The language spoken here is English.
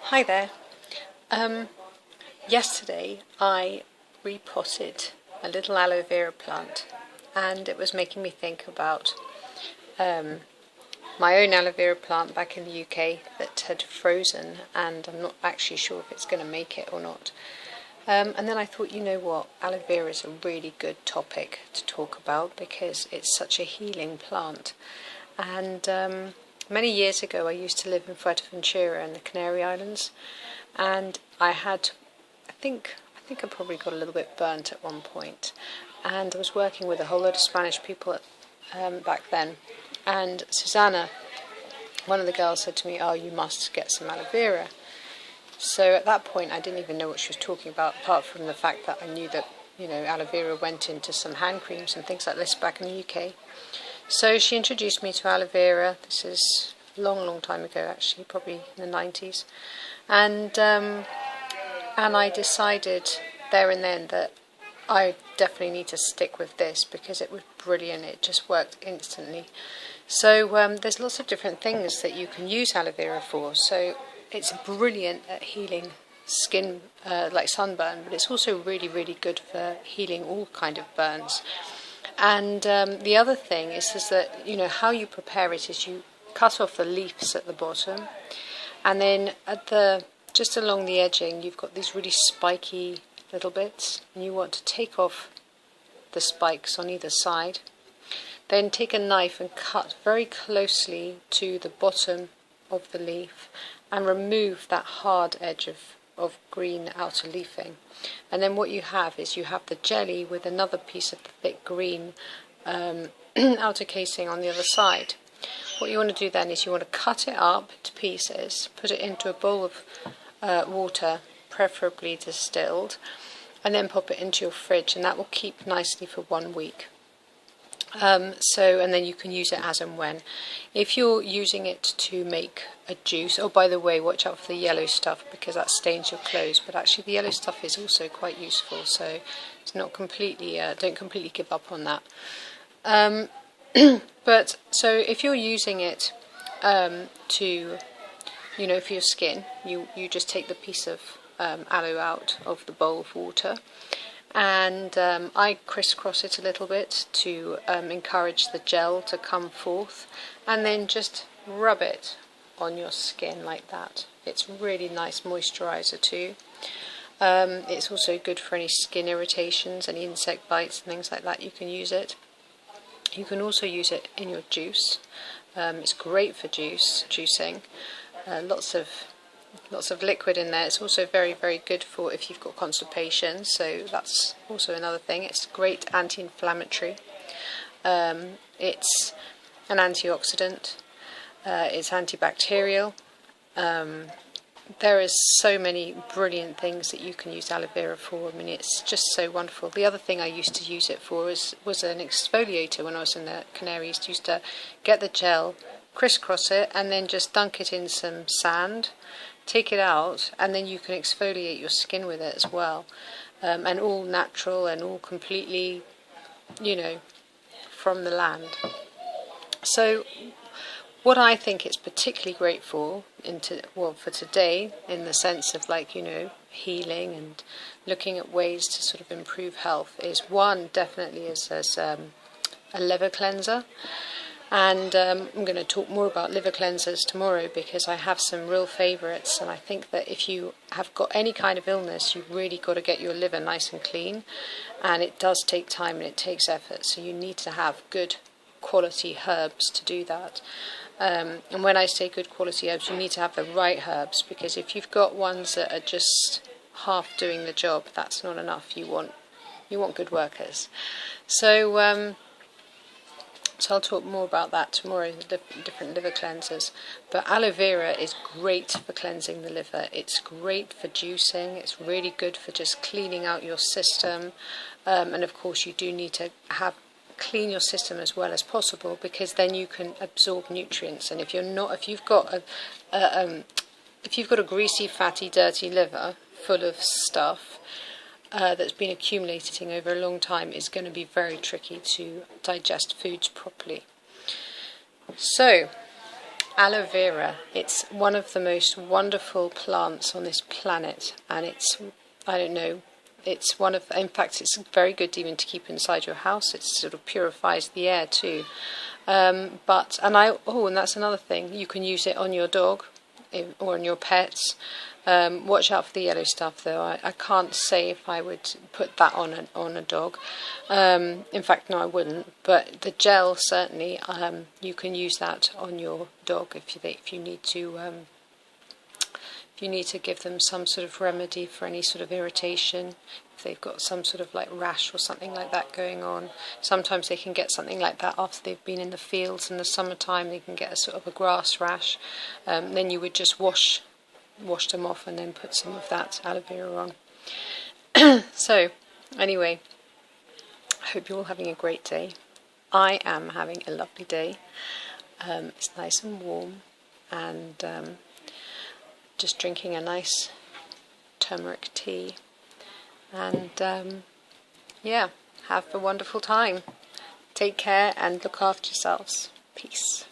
Hi there. Yesterday I repotted a little aloe vera plant, and it was making me think about my own aloe vera plant back in the UK that had frozen, and I'm not actually sure if it's going to make it or not. And then I thought, you know what, aloe vera is a really good topic to talk about because it's such a healing plant. And many years ago I used to live in Fuerteventura in the Canary Islands, and I think I probably got a little bit burnt at one point, and I was working with a whole lot of Spanish people back then, and Susanna, one of the girls, said to me, "Oh, you must get some aloe vera." So at that point I didn't even know what she was talking about, apart from the fact that I knew that, you know, aloe vera went into some hand creams and things like this back in the UK. So she introduced me to aloe vera. This is a long time ago, actually, probably in the 90s. And I decided there and then that I definitely need to stick with this because it was brilliant. It just worked instantly. So there's lots of different things that you can use aloe vera for. So it's brilliant at healing skin, like sunburn, but it's also really good for healing all kind of burns. And the other thing is that, you know, how you prepare it is you cut off the leaves at the bottom, and then just along the edging you've got these really spiky little bits, and you want to take off the spikes on either side. Then take a knife and cut very closely to the bottom of the leaf and remove that hard edge of green outer leafing. And then what you have is you have the jelly with another piece of the thick green outer casing on the other side. What you want to do then is you want to cut it up to pieces, put it into a bowl of water, preferably distilled, and then pop it into your fridge, and that will keep nicely for 1 week. And then you can use it as and when. If you're using it to make a juice, oh, by the way, watch out for the yellow stuff because that stains your clothes, but actually the yellow stuff is also quite useful, so it's not completely, don't completely give up on that. But so if you're using it to, you know, for your skin, you just take the piece of aloe out of the bowl of water, and I crisscross it a little bit to encourage the gel to come forth, and then just rub it on your skin like that. It's really nice moisturizer too. It's also good for any skin irritations, any insect bites and things like that. You can use it. You can also use it in your juice. It's great for juicing. Lots of liquid in there. It's also very good for if you've got constipation, so that's also another thing. It's great anti-inflammatory. It's an antioxidant. It's antibacterial. There is so many brilliant things that you can use aloe vera for. I mean, it's just so wonderful. The other thing I used to use it for was an exfoliator when I was in the Canaries. I used to get the gel, crisscross it, and then just dunk it in some sand, take it out, and then you can exfoliate your skin with it as well. And all natural and all completely, you know, from the land. So what I think it's particularly great for, for today, in the sense of, like, you know, healing and looking at ways to sort of improve health, is one, definitely as a liver cleanser. And I'm going to talk more about liver cleansers tomorrow because I have some real favourites, and I think that if you have got any kind of illness, you've really got to get your liver nice and clean, and it does take time and it takes effort, so you need to have good quality herbs to do that. And when I say good quality herbs, you need to have the right herbs, because if you've got ones that are just half doing the job, that's not enough. You want good workers. So I'll talk more about that tomorrow, the different liver cleansers. But aloe vera is great for cleansing the liver. It's great for juicing. It's really good for just cleaning out your system. And of course, you do need to clean your system as well as possible, because then you can absorb nutrients. And if you've got a greasy, fatty, dirty liver full of stuff that's been accumulating over a long time, it's going to be very tricky to digest foods properly. So aloe vera. It's one of the most wonderful plants on this planet, and it's, I don't know, it's one of, in fact, it's very good even to keep inside your house. It sort of purifies the air too. And that's another thing. You can use it on your dog or on your pets. Watch out for the yellow stuff, though. I can't say if I would put that on a dog. In fact, no, I wouldn't. But the gel, certainly, you can use that on your dog if you need to. If you need to give them some sort of remedy for any sort of irritation, if they've got some sort of like rash or something like that going on. Sometimes they can get something like that after they've been in the fields in the summertime. They can get a sort of a grass rash. Then you would just wash them off and then put some of that aloe vera on. So, anyway, I hope you're all having a great day. I am having a lovely day. It's nice and warm, and just drinking a nice turmeric tea, and yeah, have a wonderful time. Take care and look after yourselves. Peace.